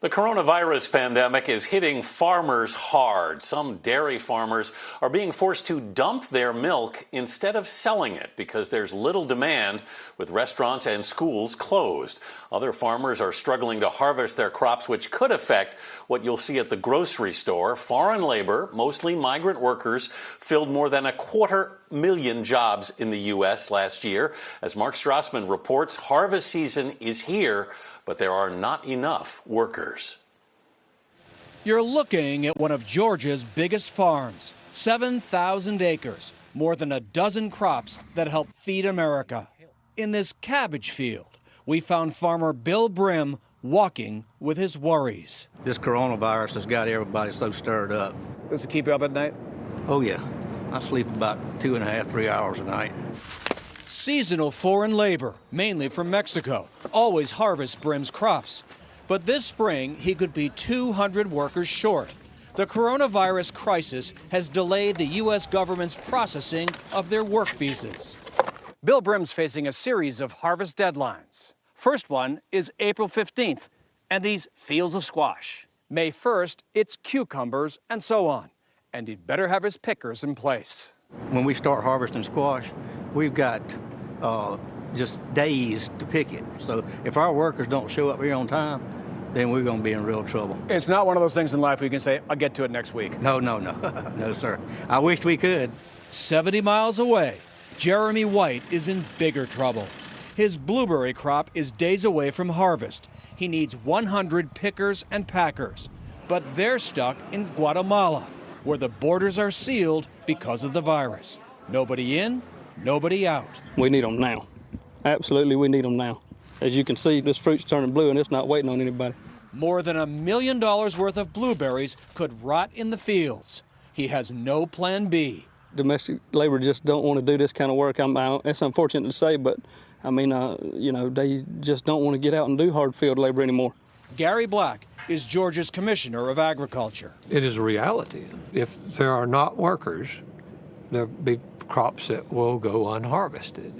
The coronavirus pandemic is hitting farmers hard. Some dairy farmers are being forced to dump their milk instead of selling it because there's little demand, with restaurants and schools closed. Other farmers are struggling to harvest their crops, which could affect what you'll see at the grocery store. Foreign labor, mostly migrant workers, filled more than 250,000 jobs in the U.S. last year. As Mark Strassmann reports, harvest season is here, but there are not enough workers. You're looking at one of Georgia's biggest farms, 7,000 acres, more than a dozen crops that help feed America. In this cabbage field, we found farmer Bill Brim walking with his worries. This coronavirus has got everybody so stirred up. Does it keep you up at night? Oh yeah, I sleep about 2.5, 3 hours a night. Seasonal foreign labor, mainly from Mexico, always harvests Brim's crops. But this spring, he could be 200 workers short. The coronavirus crisis has delayed the U.S. government's processing of their work visas. Bill Brim's facing a series of harvest deadlines. First one is April 15th, and these fields of squash. May 1st, it's cucumbers, and so on. And he'd better have his pickers in place. When we start harvesting squash, we've got just days to pick it. So if our workers don't show up here on time, then we're going to be in real trouble. It's not one of those things in life where you can say, I'll get to it next week. No. No, sir. I wish we could. 70 miles away, Jeremy White is in bigger trouble. His blueberry crop is days away from harvest. He needs 100 pickers and packers, but they're stuck in Guatemala, where the borders are sealed because of the virus. Nobody in, nobody out. We need them now. Absolutely, we need them now. As you can see, this fruit's turning blue and it's not waiting on anybody. More than $1 million worth of blueberries could rot in the fields. He has no plan B. Domestic labor just don't want to do this kind of work. It's unfortunate to say, but I mean, they just don't want to get out and do hard field labor anymore. Gary Black is Georgia's Commissioner of Agriculture. It is a reality. If there are not workers, there'll be crops that will go unharvested.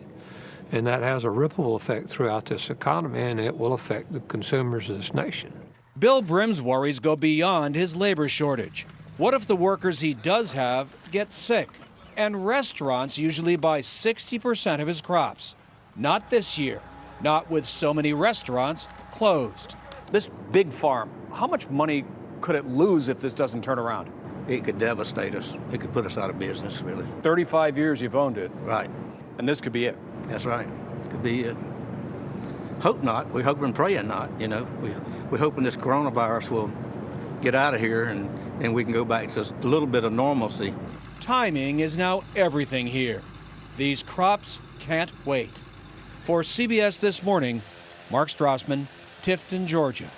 And that has a ripple effect throughout this economy, and it will affect the consumers of this nation. Bill Brim's worries go beyond his labor shortage. What if the workers he does have get sick? And restaurants usually buy 60% of his crops. Not this year, not with so many restaurants closed. This big farm, how much money could it lose if this doesn't turn around? It could devastate us. It could put us out of business, really. 35 years you've owned it. Right. And this could be it. That's right. Could be it. Hope not. We hope and praying not, We're hoping this coronavirus will get out of here and we can go back to a little bit of normalcy. Timing is now everything here. These crops can't wait. For CBS This Morning, Mark Strassmann, Tifton, Georgia.